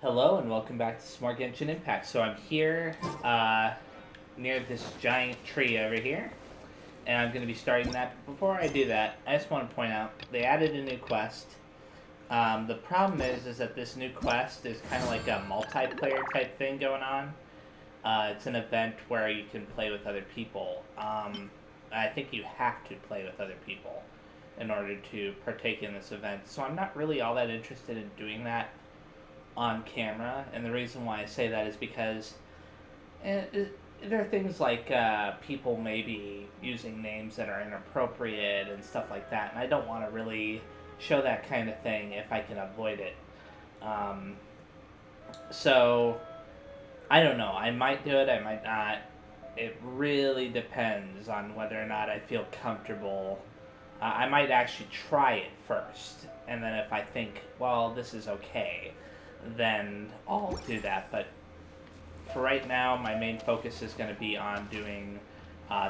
Hello and welcome back to some more Genshin Impact. So I'm here near this giant tree over here, and I'm going to be starting that. But before I do that, I just want to point out they added a new quest. The problem is that this new quest is kind of like a multiplayer type thing going on. It's an event where you can play with other people. I think you have to play with other people in order to partake in this event. So I'm not really all that interested in doing that on camera, and the reason why I say that is because there are things like people maybe using names that are inappropriate and stuff like that, and I don't want to really show that kind of thing if I can avoid it. So I don't know. I might do it. I might not. It really depends on whether or not I feel comfortable. I might actually try it first, and then if I think, well, this is okay, then I'll do that. But for right now, my main focus is going to be on doing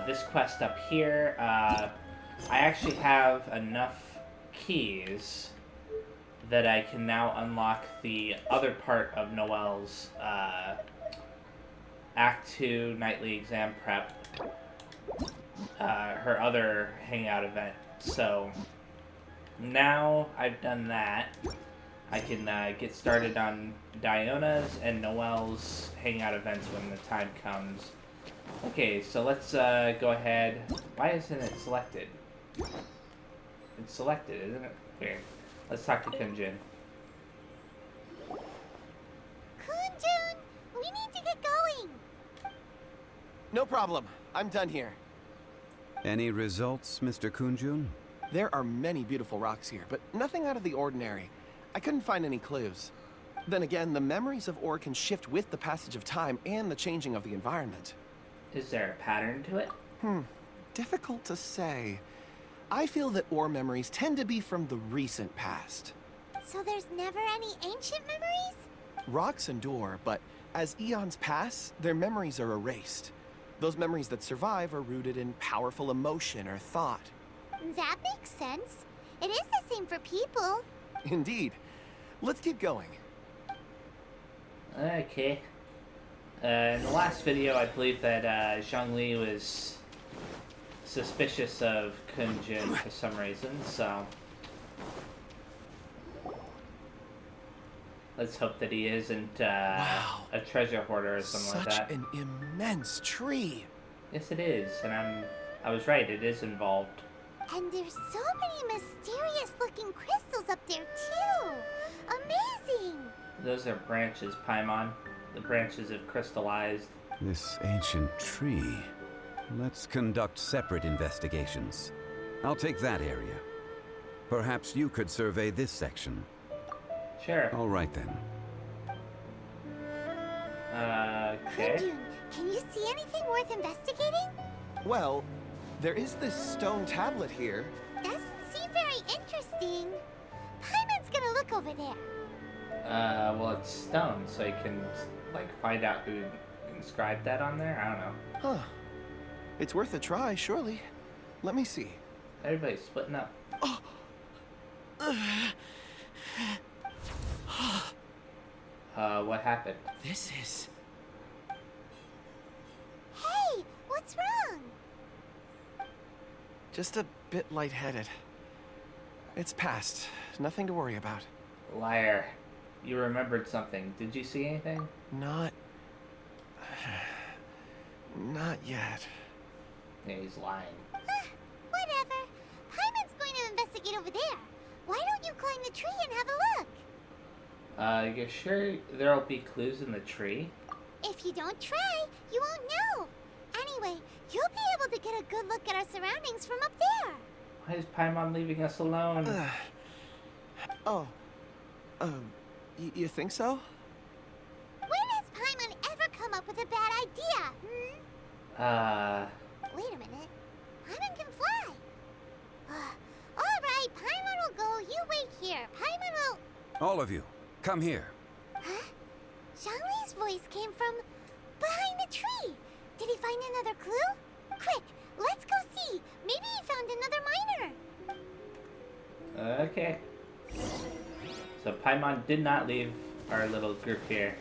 this quest up here. I actually have enough keys that I can now unlock the other part of Noelle's Act 2 Nightly Exam Prep, her other hangout event. So now I've done that, I can get started on Diona's and Noelle's hangout events when the time comes. Okay, so let's go ahead. Why isn't it selected? It's selected, isn't it? Weird. Let's talk to Kunjun. Kunjun, we need to get going. No problem. I'm done here. Any results, Mr. Kunjun? There are many beautiful rocks here, but nothing out of the ordinary. I couldn't find any clues. Then again, the memories of ore can shift with the passage of time and the changing of the environment. Is there a pattern to it? Difficult to say. I feel that ore memories tend to be from the recent past. So there's never any ancient memories? Rocks endure, but as eons pass, their memories are erased. Those memories that survive are rooted in powerful emotion or thought. That makes sense. It is the same for people. Indeed. Let's keep going. Okay. In the last video, I believe that Zhongli was suspicious of Kunjun for some reason, so let's hope that he isn't Wow. a treasure hoarder or something like that. Such an immense tree. Yes, it is, and I was right. It is involved. And there's so many mysterious looking crystals up there too. Amazing. Those are branches, Paimon. The branches have crystallized. This ancient tree. Let's conduct separate investigations. I'll take that area. Perhaps you could survey this section. Sure. All right then. Okay. Kunjun, can you see anything worth investigating? Well, there is this stone tablet here. Doesn't seem very interesting. Paimon's gonna look over there. Well, it's stone, so you can, like, find out who inscribed that on there? I don't know. Huh. It's worth a try, surely. Let me see. Everybody's splitting up. What happened? This is... Hey, what's wrong? just a bit lightheaded. It's past. Nothing to worry about. Liar. You remembered something. Did you see anything? Not yet. Yeah, he's lying. Whatever. Paimon's going to investigate over there. Why don't you climb the tree and have a look? You're sure there'll be clues in the tree? If you don't try, you won't know. Anyway, you'll be able to get a good look at our surroundings from up there. Why is Paimon leaving us alone? You think so? When has Paimon ever come up with a bad idea? Wait a minute. Paimon can fly. All right, Paimon will go. You wait here. Paimon will... All of you, come here. Huh? Zhongli's voice came from behind the tree. Did he find another clue? Quick, let's go see. Maybe he found another miner. Okay. So Paimon did not leave our little group here.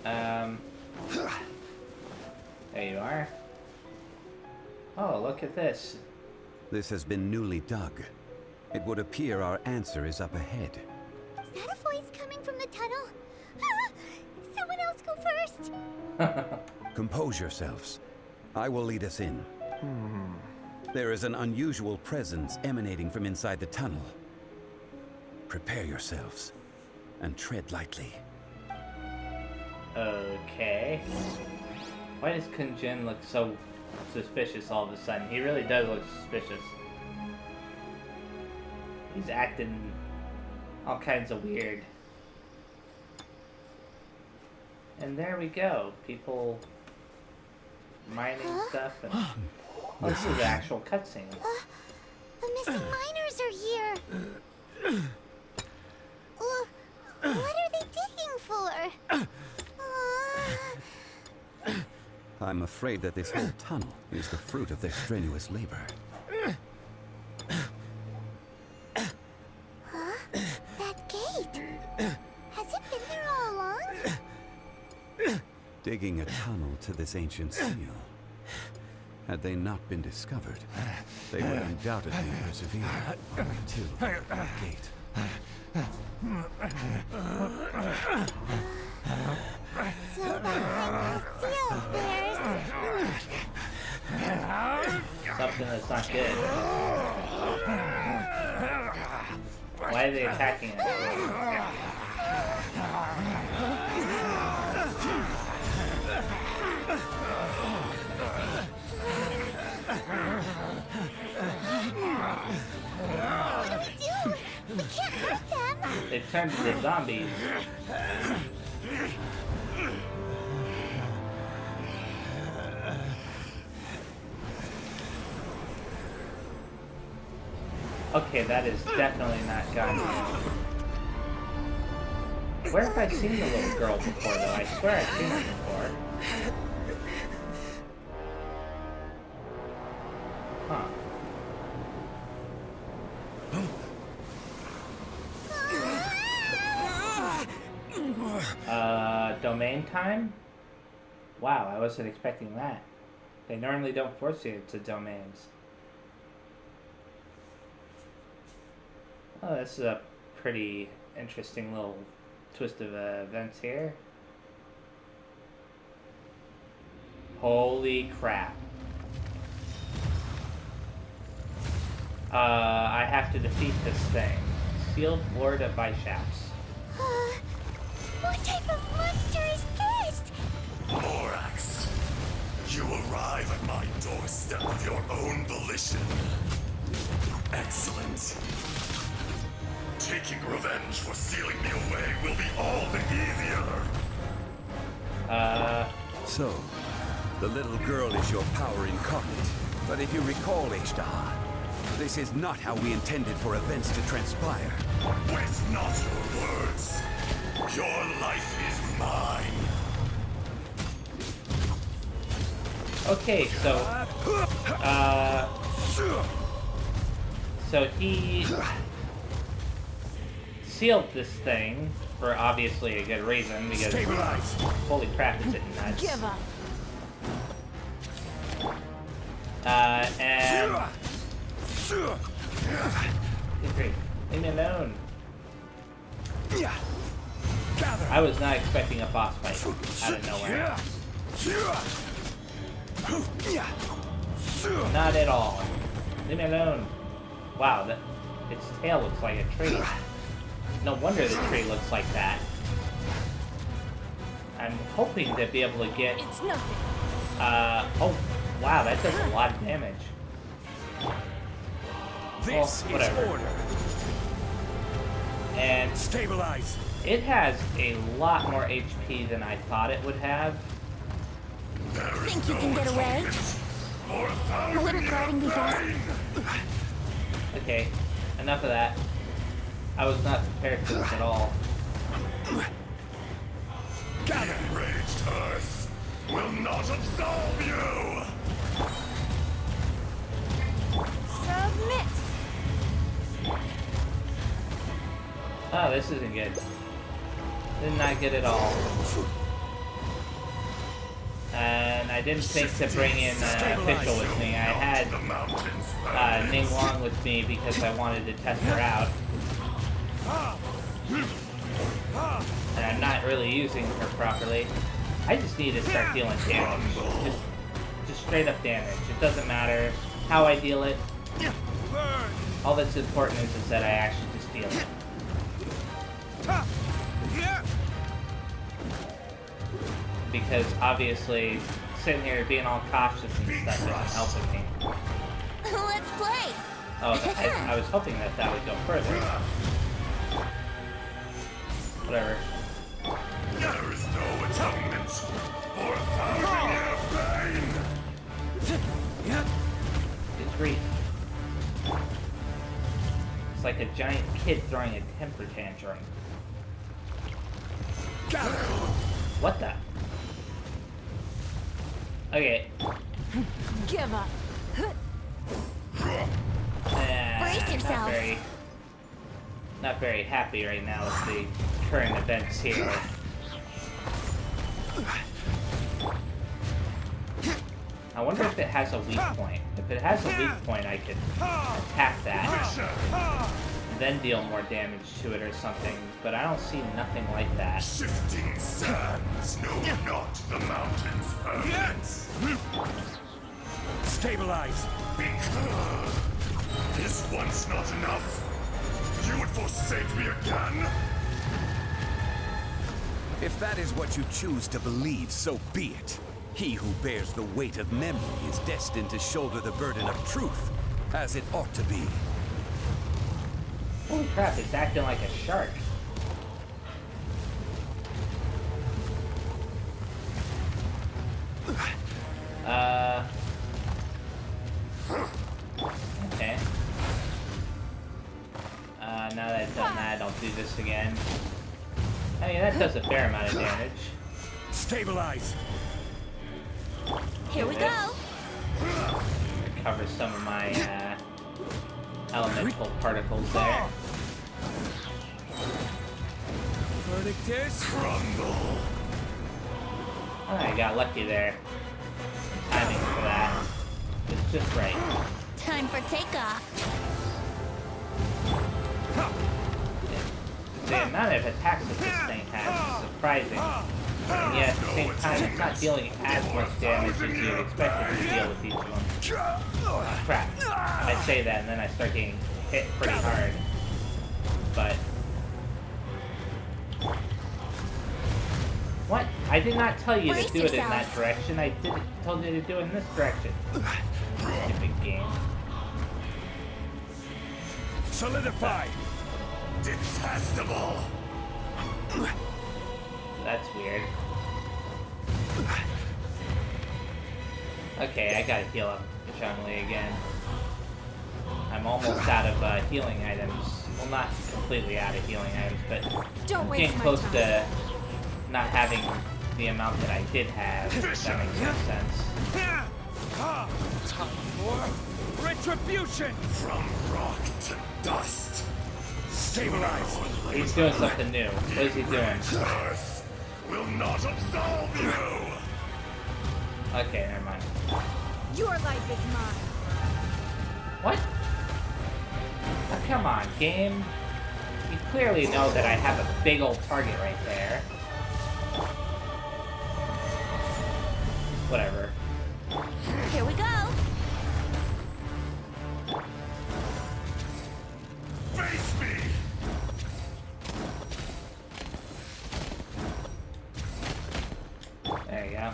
There you are. Oh, look at this. This has been newly dug. It would appear our answer is up ahead. Is that a voice coming from the tunnel? Someone else go first. Compose yourselves. I will lead us in. There is an unusual presence emanating from inside the tunnel. Prepare yourselves and tread lightly. Okay. Why does Kunjin look so suspicious all of a sudden? He really does look suspicious. He's acting all kinds of weird. And there we go. People mining stuff. And... oh, this is an actual cutscene. The missing miners are here. What are they digging for? I'm afraid that this whole tunnel is the fruit of their strenuous labor. That gate. Has it been there all along? Digging a tunnel to this ancient seal. Had they not been discovered, they would undoubtedly persevere to that gate. So behind the seal, there's... Something that's not good. Why are they attacking us? What do we do? We can't hurt them. They've turned into zombies. Okay, that is definitely not Genshin. Where have I seen the little girl before, though? I swear I've seen her before. Huh. Domain time? Wow, I wasn't expecting that. They normally don't force you to domains. Oh, this is a pretty interesting little twist of events here. Holy crap. I have to defeat this thing. Sealed Lord of Vishaps. What type of monster is this? Borax, you arrive at my doorstep of your own volition. Excellent. Taking revenge for sealing me away will be all the easier. So, the little girl is your power incarnate. But if you recall, Ishtar, this is not how we intended for events to transpire. Waste not your words. Your life is mine. Okay, so he sealed this thing for obviously a good reason, because holy crap, it's hitting nuts. Give up. And good grief, leave me alone. I was not expecting a boss fight out of nowhere. Not at all. Leave me alone. Wow, its tail looks like a tree. No wonder the tree looks like that. I'm hoping to be able to get... It's nothing. oh, wow, that does a lot of damage. This whatever. is order. And Stabilize. it has a lot more HP than I thought it would have. Think you can get away? A little guarding be fast. Okay, enough of that. I was not prepared for this at all. The enraged Earth will not absolve you! Submit. Oh, this isn't good. This is not good at all. And I didn't think to bring in an official with me. I had Ning Long with me because I wanted to test her out. And I'm not really using her properly. I just need to start dealing damage. Just straight up damage. It doesn't matter how I deal it. All that's important is that I actually just deal it. Because obviously, sitting here being all cautious and stuff isn't helping me. Let's play. Oh, I was hoping that would go further. Whatever. There is no atonement for a 1,000-year pain. Good grief. It's like a giant kid throwing a temper tantrum. What the? Okay. Give up. Brace yourself. Not very happy right now with the current events here. I wonder if it has a weak point. If it has a weak point, I could attack that, and then deal more damage to it or something, but I don't see nothing like that. Shifting sands know not the mountain's permanence. Stabilize! Is once not enough? You would forsake me again? If that is what you choose to believe, so be it. He who bears the weight of memory is destined to shoulder the burden of truth, as it ought to be. Holy crap, it's acting like a shark. Okay. Now that I've done that, I'll do this again. I mean, that does a fair amount of damage. Stabilize! Here we go. Recover some of my elemental particles there. Verdict is Crumble. Oh, I got lucky there. Timing for that. It's just right. Time for takeoff. The amount of attacks that this thing has is surprising. And yet, at the same time, it's not dealing as much damage as you'd expect it to deal with each of them. Crap. I say that and then I start getting hit pretty hard. But... What? I did not tell you to do it in that direction. I told you to do it in this direction. Stupid game. solidify! Detestable! That's weird. Okay, I gotta heal up Zhongli again. I'm almost out of healing items. Well, not completely out of healing items, but I'm getting close to not having the amount that I did have, if that makes any sense. Time for retribution! From rock to dust. Stabilize! He's doing something new. What is he doing? Earth will not absolve you! Okay, never mind. Your life is mine. What? Oh, come on, game. You clearly know that I have a big old target right there. Whatever. Here we go. Face me! There you go.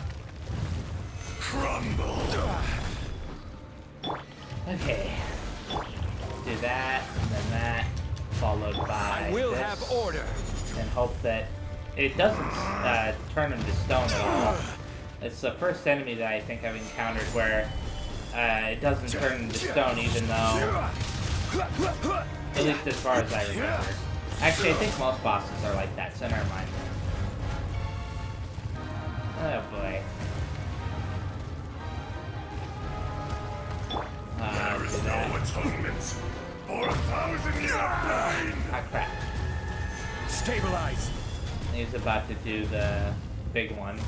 Crumble! Okay. Do that, and then that, followed by We'll this, have order! and hope that it doesn't turn him to stone at all. It's the first enemy that I think I've encountered where it doesn't turn him to stone, even though, at least as far as I remember. Actually, I think most bosses are like that, so never mind. Oh boy. There Do is that. no atonement for 1,000-year pain! Ah, crap. Stabilize. He's about to do the big one.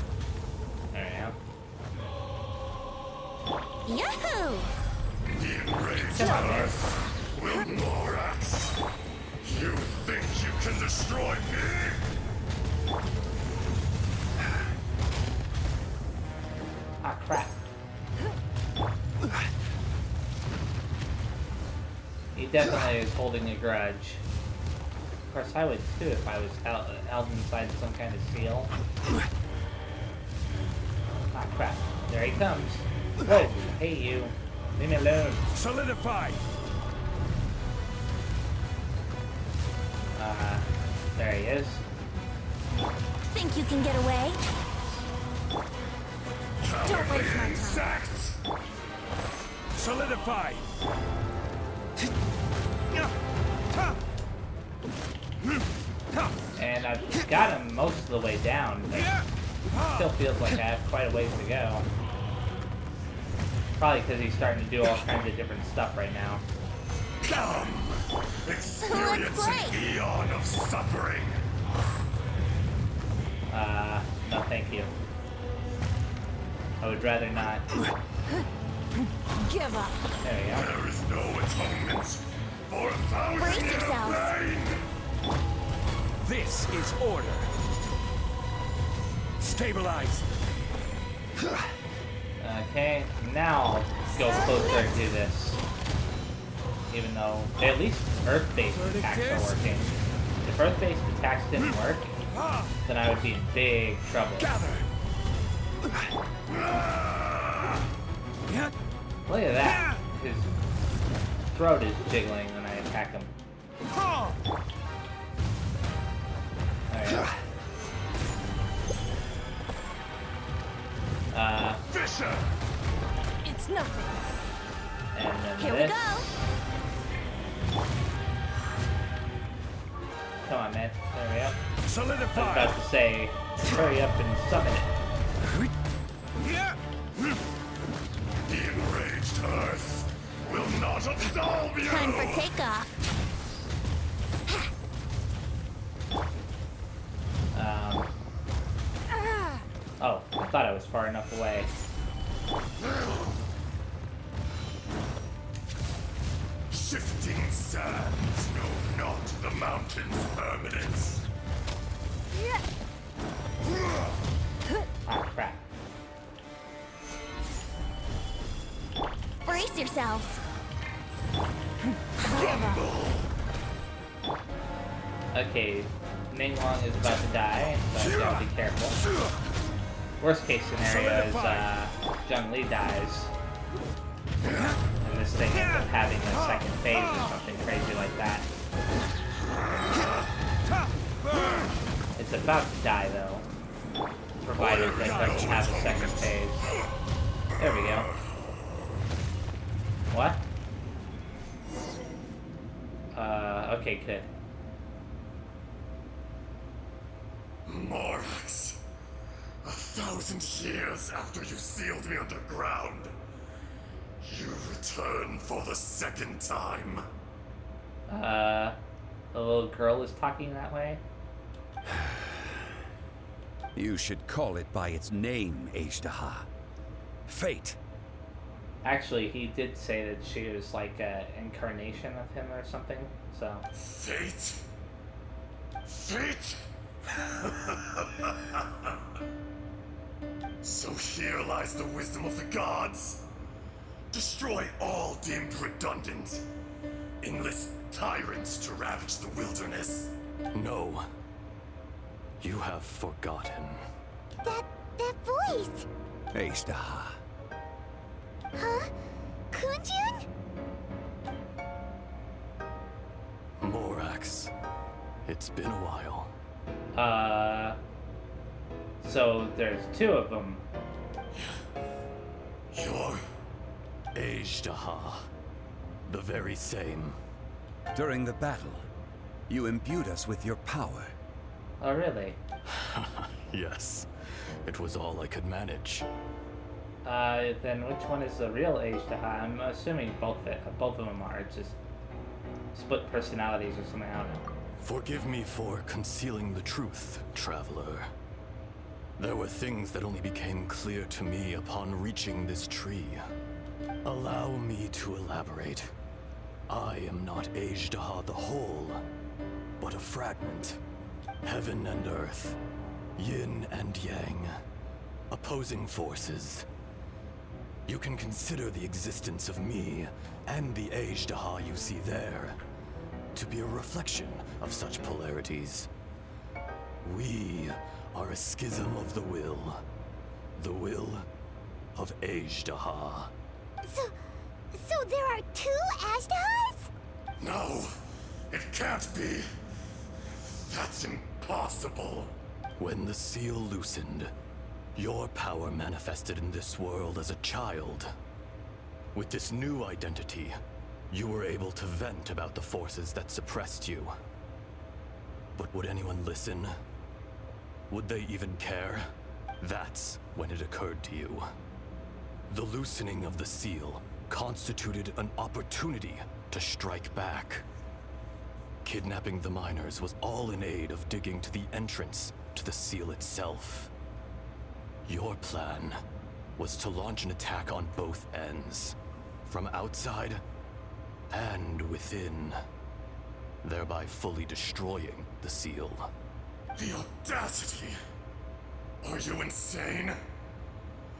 There we go. Yahoo! The enraged Come on, man. Earth will Morax. You think you can destroy me? Ah, crap. He definitely is holding a grudge. Of course, I would too if I was held inside some kind of seal. Ah, crap. There he comes. Whoa, hey you. Leave me alone. Solidify. There he is. Think you can get away? Don't waste my time. Insects! Solidify. And I've got him most of the way down, but still feels like I have quite a ways to go. Probably because he's starting to do all kinds of different stuff right now. Come! Experience an eon of suffering! No thank you. I would rather not. Give up. There we go. There is no atonement for 1,000 Brace years of yourself. pain! This is order. Stabilize. Okay, now I'll go closer and do this. Even though at least Earth-based attacks are working. If Earth-based attacks didn't work, then I would be in big trouble. Gather. Look at that. His throat is jiggling when I attack him. Alright. Fisher! It's nothing. And then Here this. we go. Come on, man. There we go. I was Solidify. about to say, hurry up and summon it. The enraged Earth will not absolve you! Time for takeoff. Oh, I thought I was far enough away. Shifting sands know not the mountain's permanence. Ah, crap. Brace yourselves. Okay, Ning Long is about to die, so I gotta be careful. Worst case scenario is Zhongli dies. And this thing ends up having a second phase or something crazy like that. It's about to die though. Provided it doesn't have a second phase. There we go. What? Okay, good. Morax, 1,000 years after you sealed me underground, you return for the second time. The little girl is talking that way? You should call it by its name, Ajdaha. Fate. Actually, he did say that she was like an incarnation of him or something, so... Fate? Fate? So here lies the wisdom of the gods. Destroy all deemed redundant. Enlist tyrants to ravage the wilderness. No. You have forgotten. That voice. Ajdaha. Huh? Kunjun? Morax. It's been a while. So there's two of them. You're... Ajdaha. The very same. During the battle, you imbued us with your power. Oh, really? Yes. It was all I could manage. Then which one is the real Ajdaha? I'm assuming both of them are. It's just split personalities or something, I don't know. Forgive me for concealing the truth, traveler. There were things that only became clear to me upon reaching this tree. Allow me to elaborate. I am not Azhdaha the whole, but a fragment. Heaven and earth, yin and yang, opposing forces. You can consider the existence of me and the Azhdaha you see there to be a reflection of such polarities. We are a schism of the will of Azhdaha. So there are two Ashdahas? No, it can't be. That's impossible. When the seal loosened, your power manifested in this world as a child. With this new identity, you were able to vent about the forces that suppressed you. But would anyone listen? Would they even care? That's when it occurred to you. The loosening of the seal constituted an opportunity to strike back. Kidnapping the miners was all in aid of digging to the entrance to the seal itself. Your plan was to launch an attack on both ends, from outside and within, thereby fully destroying the seal. The audacity! Are you insane?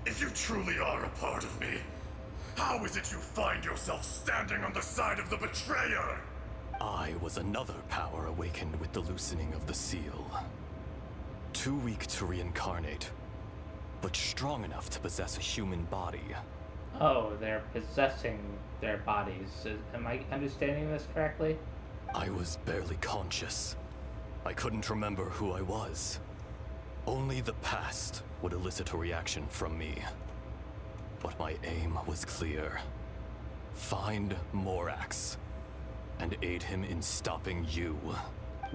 If you truly are a part of me, how is it you find yourself standing on the side of the betrayer? I was another power awakened with the loosening of the seal. Too weak to reincarnate, but strong enough to possess a human body. Oh, they're possessing their bodies. Am I understanding this correctly? I was barely conscious. I couldn't remember who I was. Only the past would elicit a reaction from me. But my aim was clear. Find Morax and aid him in stopping you.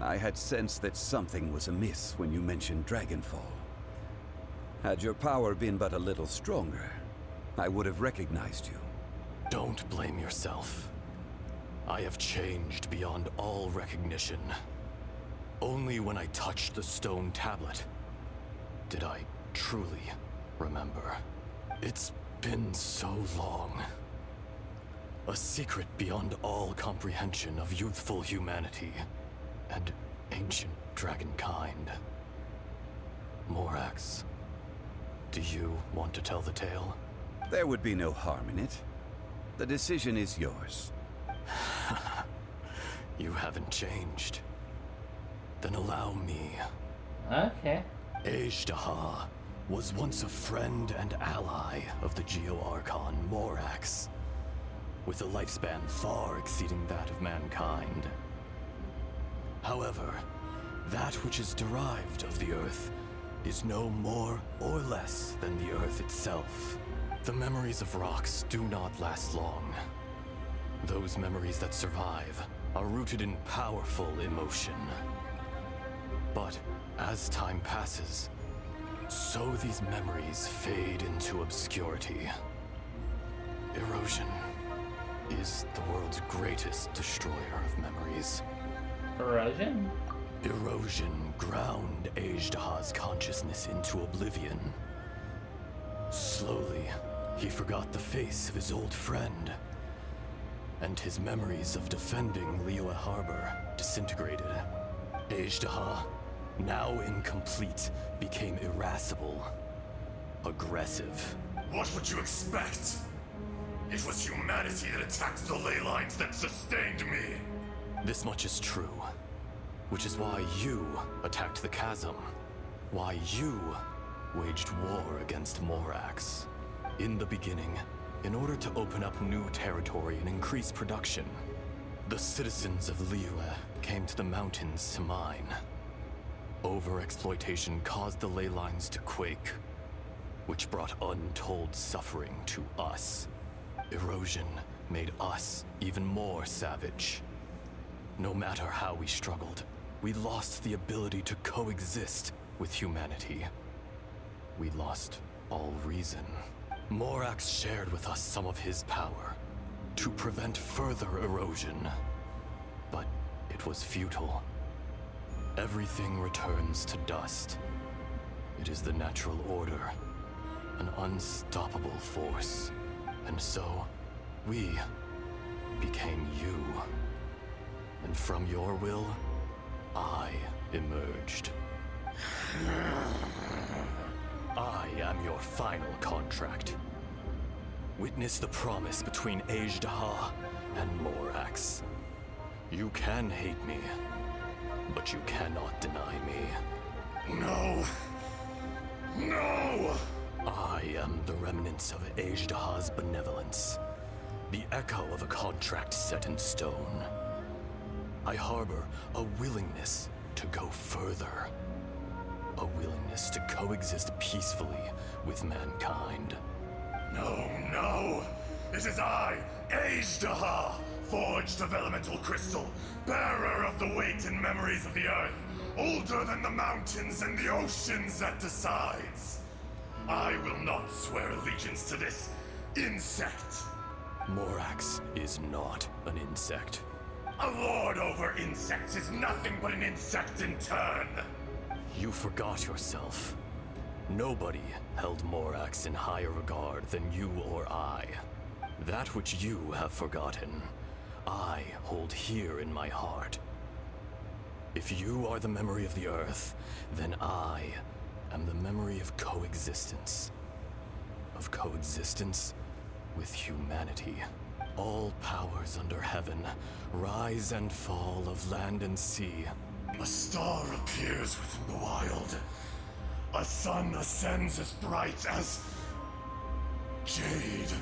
I had sensed that something was amiss when you mentioned Dragonfall. Had your power been but a little stronger, I would have recognized you. Don't blame yourself. I have changed beyond all recognition. Only when I touched the stone tablet did I truly remember. It's been so long. A secret beyond all comprehension of youthful humanity and ancient dragonkind. Morax, do you want to tell the tale? There would be no harm in it. The decision is yours. You haven't changed. Then allow me. Okay. Azhdaha was once a friend and ally of the Geo-Archon Morax, with a lifespan far exceeding that of mankind. However, that which is derived of the Earth is no more or less than the Earth itself. The memories of rocks do not last long. Those memories that survive are rooted in powerful emotion. But as time passes, so these memories fade into obscurity. Erosion is the world's greatest destroyer of memories. Erosion? Erosion ground Azhdaha's consciousness into oblivion. Slowly, he forgot the face of his old friend, and his memories of defending Liyue Harbor disintegrated. Azhdaha, now incomplete, became irascible, aggressive. What would you expect? It was humanity that attacked the ley lines that sustained me. This much is true, which is why you attacked the chasm, why you waged war against Morax. In the beginning, in order to open up new territory and increase production, the citizens of Liyue came to the mountains to mine. Overexploitation caused the ley lines to quake, which brought untold suffering to us. Erosion made us even more savage. No matter how we struggled, we lost the ability to coexist with humanity. We lost all reason. Morax shared with us some of his power to prevent further erosion. But it was futile. everything returns to dust. It is the natural order, an unstoppable force. And so, we became you. And from your will, I emerged. I am your final contract. Witness the promise between Azhdaha and Morax. You can hate me, but you cannot deny me. No! No! I am the remnants of Azhdaha's benevolence, the echo of a contract set in stone. I harbor a willingness to go further, a willingness to coexist peacefully with mankind. No, no! It is I, Azhdaha, forged of elemental crystal, bearer of the weight and memories of the earth, older than the mountains and the oceans that decides. I will not swear allegiance to this insect. Morax is not an insect. A lord over insects is nothing but an insect in turn. You forgot yourself. Nobody held Morax in higher regard than you or I. That which you have forgotten, I hold here in my heart. If you are the memory of the Earth, then I am the memory of coexistence. Of coexistence with humanity. All powers under heaven, rise and fall of land and sea. A star appears within the wild. A sun ascends as bright as jade.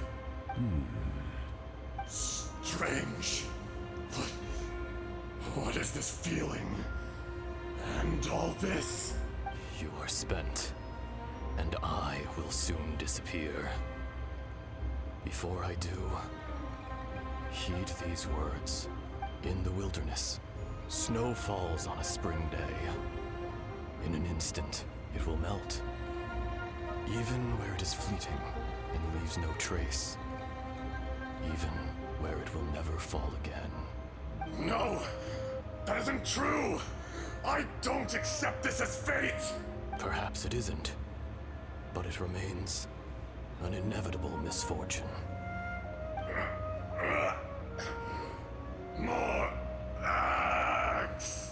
Strange. What is this feeling? And all this? You are spent, and I will soon disappear. Before I do, heed these words. In the wilderness, snow falls on a spring day. In an instant, it will melt. Even where it is fleeting and leaves no trace. Even where it will never fall again. No! That isn't true! I don't accept this as fate! Perhaps it isn't, but it remains an inevitable misfortune. More axe!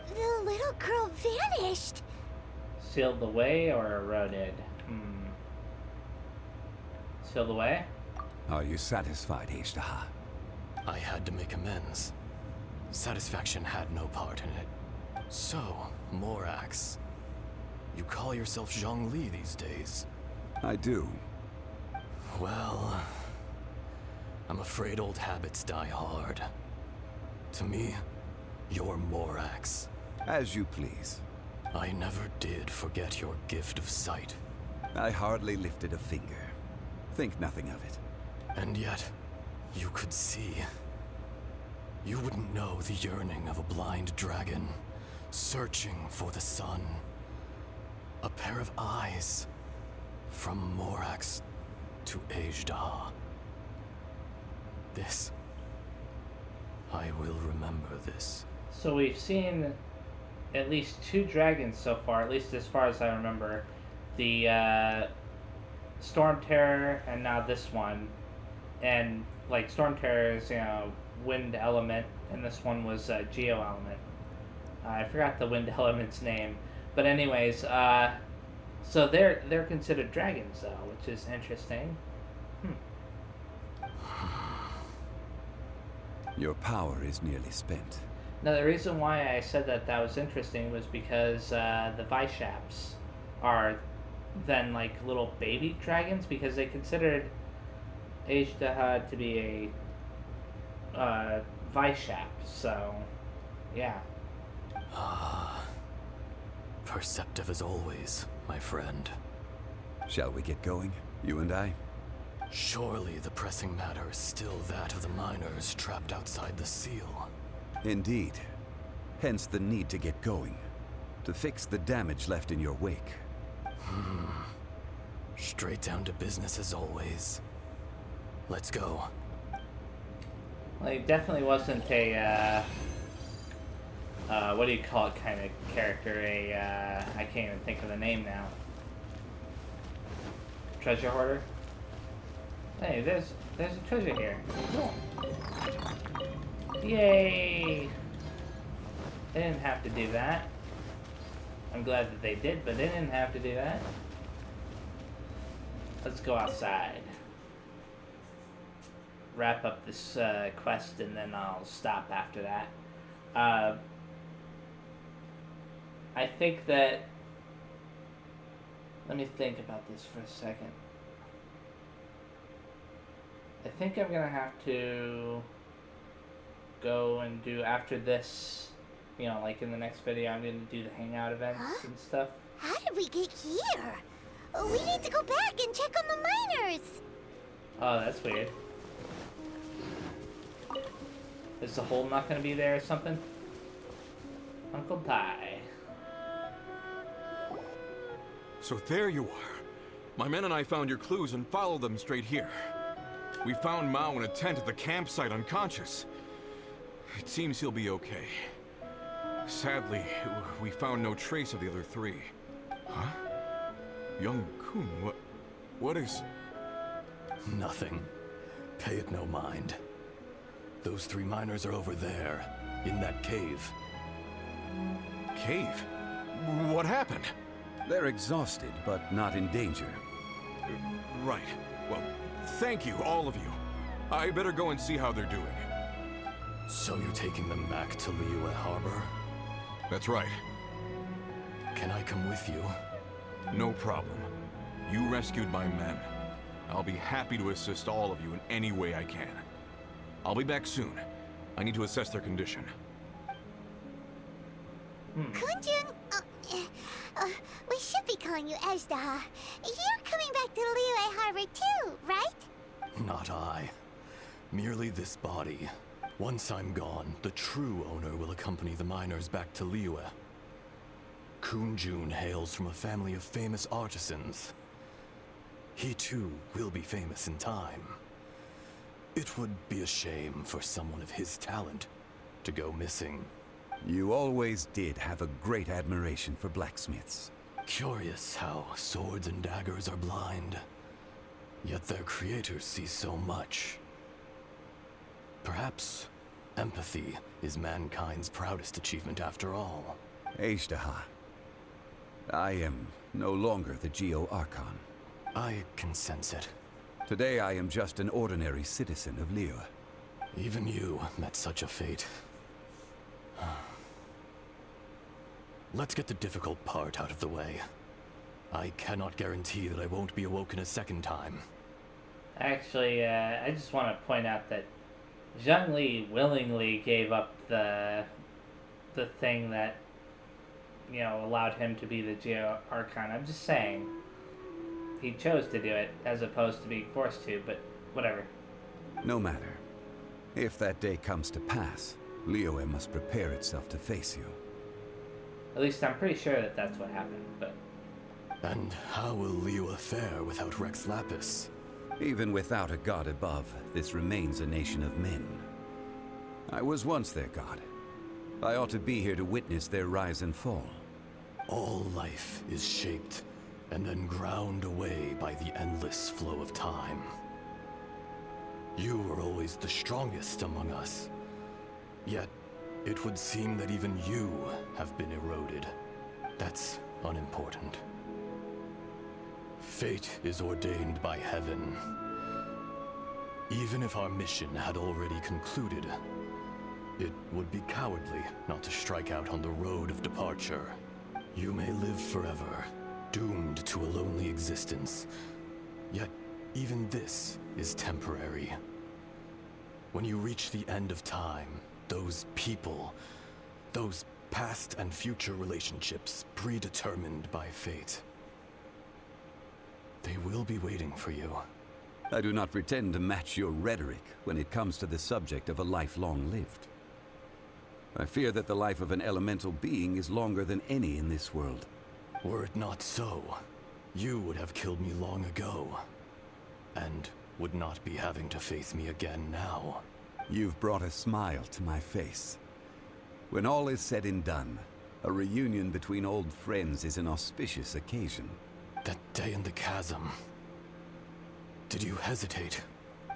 The little girl vanished. Sealed away or eroded? Sealed away? Are you satisfied, Azhdaha? I had to make amends. Satisfaction had no part in it. So, Morax, you call yourself Zhongli these days. I do. Well, I'm afraid old habits die hard. To me, you're Morax. As you please. I never did forget your gift of sight. I hardly lifted a finger. Think nothing of it. And yet, you could see. You wouldn't know the yearning of a blind dragon, searching for the sun. A pair of eyes, from Morax to Azhdaha. This, I will remember this. So we've seen at least 2 dragons so far, at least as far as I remember. The Storm Terror and now this one. And like Storm Terror is, wind element, and this one was geo element. I forgot the wind element's name. But anyways, so they're considered dragons though, which is interesting. Your power is nearly spent. Now, the reason why I said that was interesting was because the Vishaps are then like little baby dragons, because they considered Azhdaha to be a Vishap. So, yeah. Perceptive as always, my friend. Shall we get going, you and I? Surely the pressing matter is still that of the miners trapped outside the seal. Indeed. Hence the need to get going. To fix the damage left in your wake. Straight down to business as always. Let's go. Well, he definitely wasn't a what do you call it, kind of character? I can't even think of the name now. Treasure hoarder? Hey, there's a treasure here. Yay! They didn't have to do that. I'm glad that they did, but they didn't have to do that. Let's go outside. Wrap up this quest, and then I'll stop after that. I think that... Let me think about this for a second. I think I'm gonna have to go and do, after this, you know, like in the next video, I'm gonna do the hangout events and stuff. How did we get here? We need to go back and check on the miners. Oh, that's weird. Is the hole not gonna be there or something? Uncle Ty. So there you are. My men and I found your clues and followed them straight here. We found Mao in a tent at the campsite unconscious. It seems he'll be okay. Sadly, we found no trace of the other three. Huh? Young Kun, what is... Nothing. Pay it no mind. Those 3 miners are over there, in that cave. Cave? What happened? They're exhausted, but not in danger. Right. Well, thank you, all of you. I better go and see how they're doing. So you're taking them back to Liyue Harbor? That's right. Can I come with you? No problem. You rescued my men. I'll be happy to assist all of you in any way I can. I'll be back soon. I need to assess their condition. Kunjun, we should be calling you Ezdaha. You're coming back to Liyue Harbor too, right? Not I. Merely this body. Once I'm gone, the true owner will accompany the miners back to Liyue. Kunjun hails from a family of famous artisans. He too will be famous in time. It would be a shame for someone of his talent to go missing. You always did have a great admiration for blacksmiths. Curious how swords and daggers are blind, yet their creators see so much. Perhaps empathy is mankind's proudest achievement after all. Ezdaha, I am no longer the Geo-Archon. I can sense it. Today I am just an ordinary citizen of Liyue. Even you met such a fate. Let's get the difficult part out of the way. I cannot guarantee that I won't be awoken a second time. Actually, I just want to point out that Zhongli willingly gave up the thing that, you know, allowed him to be the Geo-Archon. I'm just saying. He chose to do it, as opposed to being forced to, but whatever. No matter. If that day comes to pass, Liyue must prepare itself to face you. At least I'm pretty sure that that's what happened, but... And how will Liyue fare without Rex Lapis? Even without a god above, this remains a nation of men. I was once their god. I ought to be here to witness their rise and fall. All life is shaped and then ground away by the endless flow of time. You were always the strongest among us. Yet, it would seem that even you have been eroded. That's unimportant. Fate is ordained by heaven. Even if our mission had already concluded, it would be cowardly not to strike out on the road of departure. You may live forever, doomed to a lonely existence. Yet, even this is temporary. When you reach the end of time, those people, those past and future relationships predetermined by fate, they will be waiting for you. I do not pretend to match your rhetoric when it comes to the subject of a life long lived. I fear that the life of an elemental being is longer than any in this world. Were it not so, you would have killed me long ago, and would not be having to face me again now. You've brought a smile to my face. When all is said and done, a reunion between old friends is an auspicious occasion. That day in the chasm. Did you hesitate?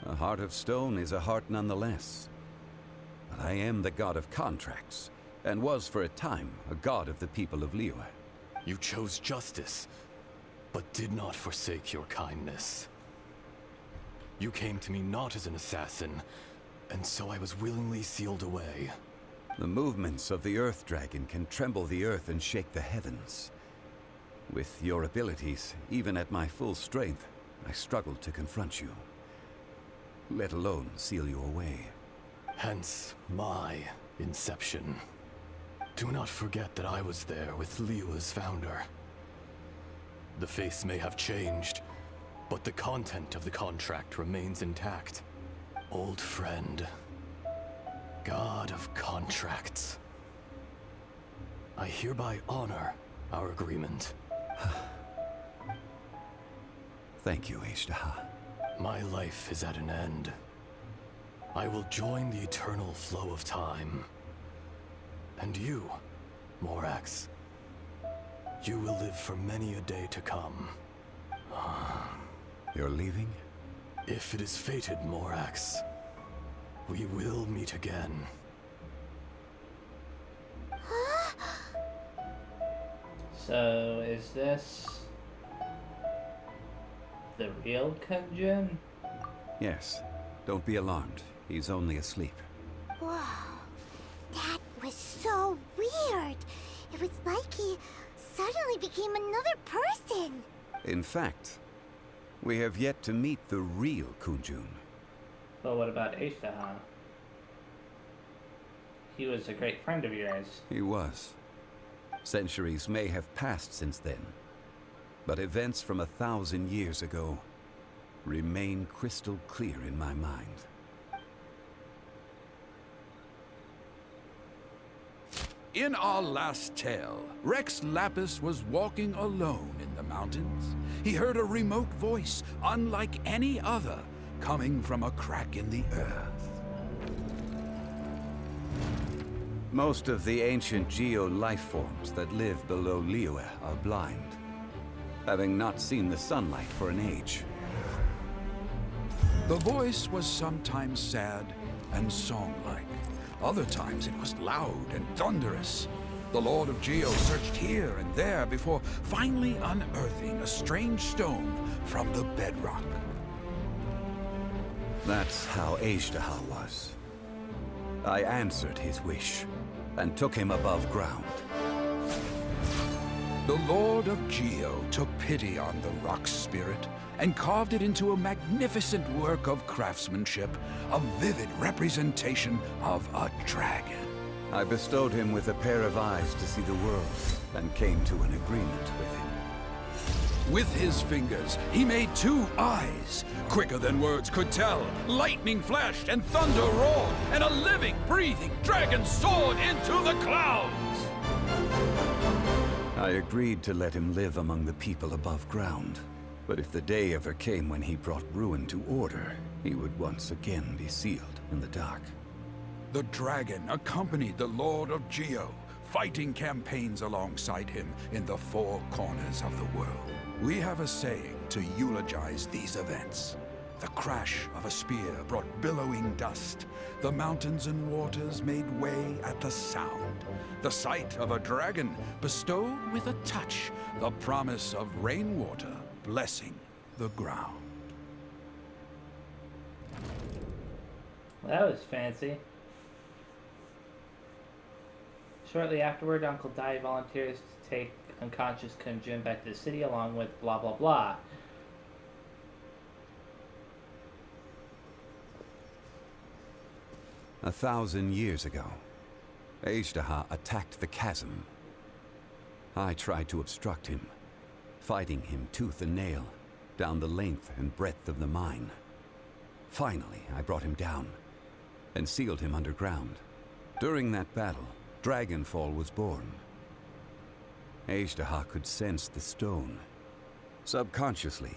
A heart of stone is a heart nonetheless. But I am the god of contracts, and was for a time a god of the people of Liyue. You chose justice, but did not forsake your kindness. You came to me not as an assassin, and so I was willingly sealed away. The movements of the Earth Dragon can tremble the earth and shake the heavens. With your abilities, even at my full strength, I struggled to confront you, let alone seal you away. Hence my inception. Do not forget that I was there with Liyue's founder. The face may have changed, but the content of the contract remains intact. Old friend. God of contracts. I hereby honor our agreement. Thank you, Ashtaha. My life is at an end. I will join the eternal flow of time. And you, Morax, you will live for many a day to come. You're leaving? If it is fated, Morax, we will meet again. So, is this the real Kunjun? Yes. Don't be alarmed. He's only asleep. Whoa. That was so weird. It was like he suddenly became another person. In fact, we have yet to meet the real Kunjun. But what about Ashtaha? He was a great friend of yours. He was. Centuries may have passed since then, but events from 1,000 years ago remain crystal clear in my mind. In our last tale, Rex Lapis was walking alone in the mountains. He heard a remote voice, unlike any other, coming from a crack in the earth. Most of the ancient geo life forms that live below Liyue are blind, having not seen the sunlight for an age. The voice was sometimes sad and song-like. Other times it was loud and thunderous. The Lord of Geo searched here and there before finally unearthing a strange stone from the bedrock. That's how Ashtaha was. I answered his wish and took him above ground. The Lord of Geo took pity on the rock spirit and carved it into a magnificent work of craftsmanship, a vivid representation of a dragon. I bestowed him with a pair of eyes to see the world and came to an agreement with him. With his fingers, he made 2 eyes. Quicker than words could tell, lightning flashed and thunder roared, and a living, breathing dragon soared into the clouds! I agreed to let him live among the people above ground. But if the day ever came when he brought ruin to order, he would once again be sealed in the dark. The dragon accompanied the Lord of Geo, fighting campaigns alongside him in the 4 corners of the world. We have a saying to eulogize these events. The crash of a spear brought billowing dust. The mountains and waters made way at the sound. The sight of a dragon bestowed with a touch the promise of rainwater blessing the ground. Well, that was fancy. Shortly afterward, Uncle Dai volunteers to take unconscious Kunjun back to the city along with blah blah blah. A 1,000 years ago, Ashtaha attacked the chasm. I tried to obstruct him, fighting him tooth and nail, down the length and breadth of the mine. Finally, I brought him down, and sealed him underground. During that battle, Dragonfall was born. Ashtaha could sense the stone. Subconsciously,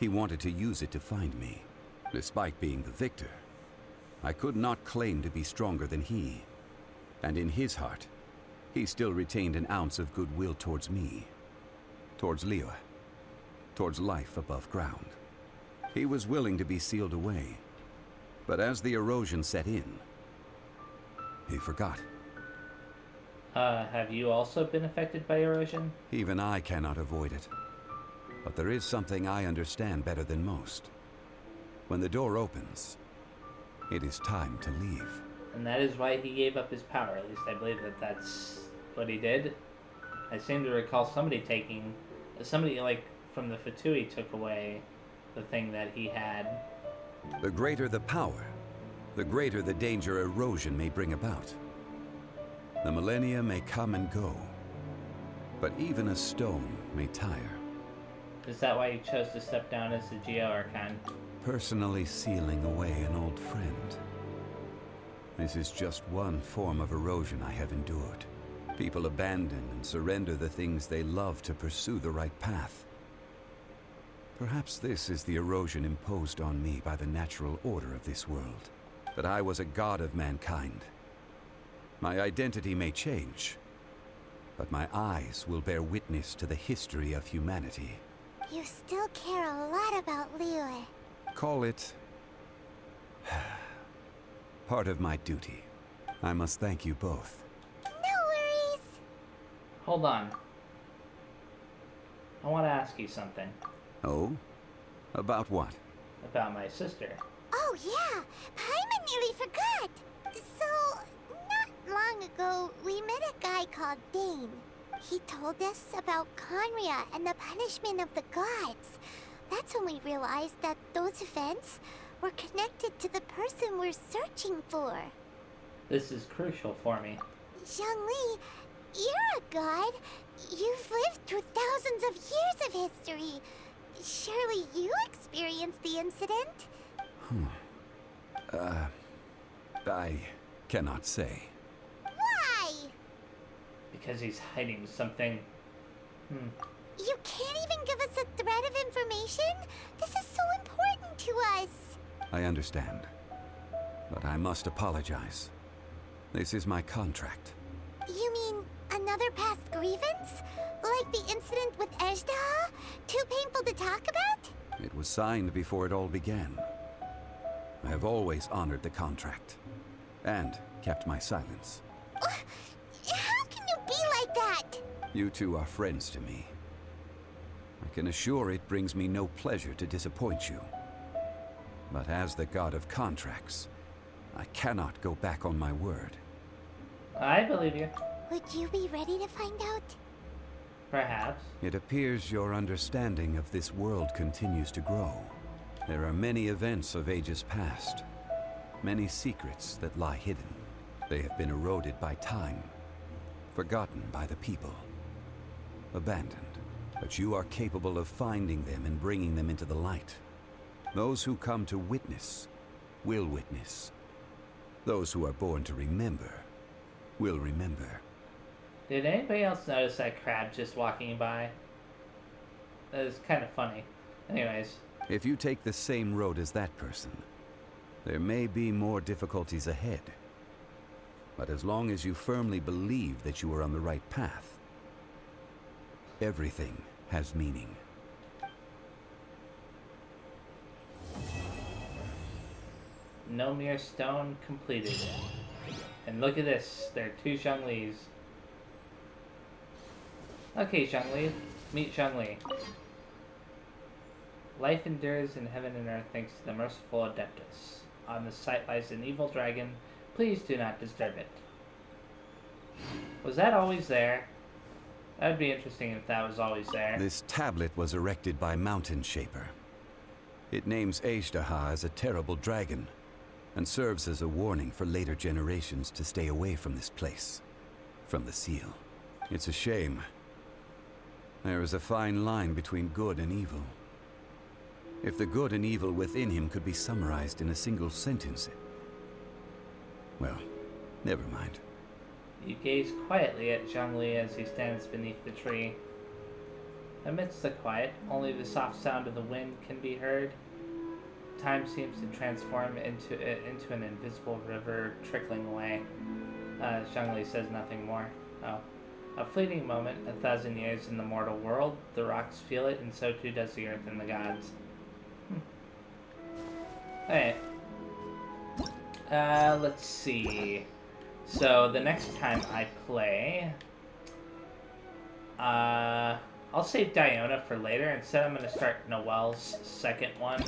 he wanted to use it to find me. Despite being the victor, I could not claim to be stronger than he. And in his heart, he still retained an ounce of goodwill towards me, towards Liyue, towards life above ground. He was willing to be sealed away, but as the erosion set in, he forgot. Have you also been affected by erosion? Even I cannot avoid it. But there is something I understand better than most. When the door opens, it is time to leave. And that is why he gave up his power. At least I believe that that's what he did. I seem to recall somebody like from the Fatui took away the thing that he had. The greater the power, the greater the danger erosion may bring about. The millennia may come and go, but even a stone may tire. Is that why you chose to step down as the Geo-Archon? Personally sealing away an old friend. This is just one form of erosion I have endured. People abandon and surrender the things they love to pursue the right path. Perhaps this is the erosion imposed on me by the natural order of this world. That I was a god of mankind. My identity may change, but my eyes will bear witness to the history of humanity. You still care a lot about Liyue. Call it part of my duty. I must thank you both. No worries. Hold on. I want to ask you something. Oh? About what? About my sister. Oh yeah, Paimon nearly forgot. So, not long ago, we met a guy called Dane. He told us about Conria and the punishment of the gods. That's when we realized that those events were connected to the person we're searching for. This is crucial for me. Zhongli, you're a god. You've lived through thousands of years of history. Surely you experienced the incident? I cannot say. Why? Because he's hiding something. You can't even give us a thread of information? This is so important to us. I understand. But I must apologize. This is my contract. You mean another past grievance? Like the incident with Ejdah? Too painful to talk about? It was signed before it all began. I have always honored the contract. And kept my silence. How can you be like that? You two are friends to me. I can assure it brings me no pleasure to disappoint you. But as the god of contracts, I cannot go back on my word. I believe you. Would you be ready to find out? Perhaps. It appears your understanding of this world continues to grow. There are many events of ages past, many secrets that lie hidden. They have been eroded by time, forgotten by the people, abandoned. But you are capable of finding them and bringing them into the light. Those who come to witness will witness. Those who are born to remember will remember. Did anybody else notice that crab just walking by? That is kind of funny. Anyways. If you take the same road as that person, there may be more difficulties ahead. But as long as you firmly believe that you are on the right path, everything has meaning. No mere stone completed. And look at this, there are 2 Zhonglis. Okay, Zhongli, meet Zhongli. Life endures in heaven and earth thanks to the merciful Adeptus. On the site lies an evil dragon. Please do not disturb it. Was that always there? That would be interesting if that was always there. This tablet was erected by Mountain Shaper. It names Ejdah as a terrible dragon, and serves as a warning for later generations to stay away from this place, from the seal. It's a shame. There is a fine line between good and evil. If the good and evil within him could be summarized in a single sentence, well, never mind. You gaze quietly at Zhongli as he stands beneath the tree. Amidst the quiet, only the soft sound of the wind can be heard. Time seems to transform into an invisible river trickling away. Zhongli says nothing more. Oh. A fleeting moment, 1,000 years in the mortal world. The rocks feel it, and so too does the earth and the gods. Alright. Let's see. So, the next time I play... I'll save Diona for later. Instead, I'm going to start Noelle's second one.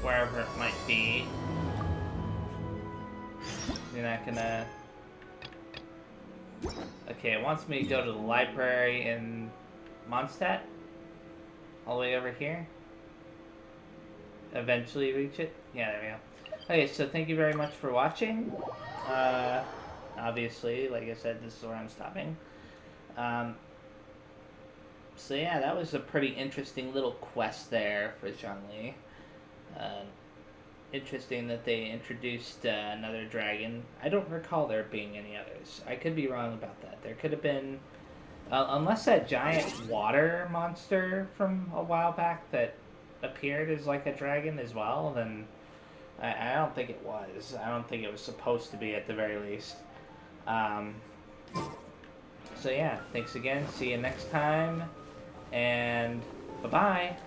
Wherever it might be. You're not gonna... Okay, it wants me to go to the library in Mondstadt. All the way over here. Eventually reach it. Yeah, there we go. Okay, so thank you very much for watching. Obviously, like I said, this is where I'm stopping. So yeah, that was a pretty interesting little quest there for Zhongli. Interesting that they introduced another dragon. I don't recall there being any others. I could be wrong about that. There could have been... unless that giant water monster from a while back that appeared as like a dragon as well, then I don't think it was. I don't think it was supposed to be at the very least. So yeah, thanks again. See you next time. And bye-bye.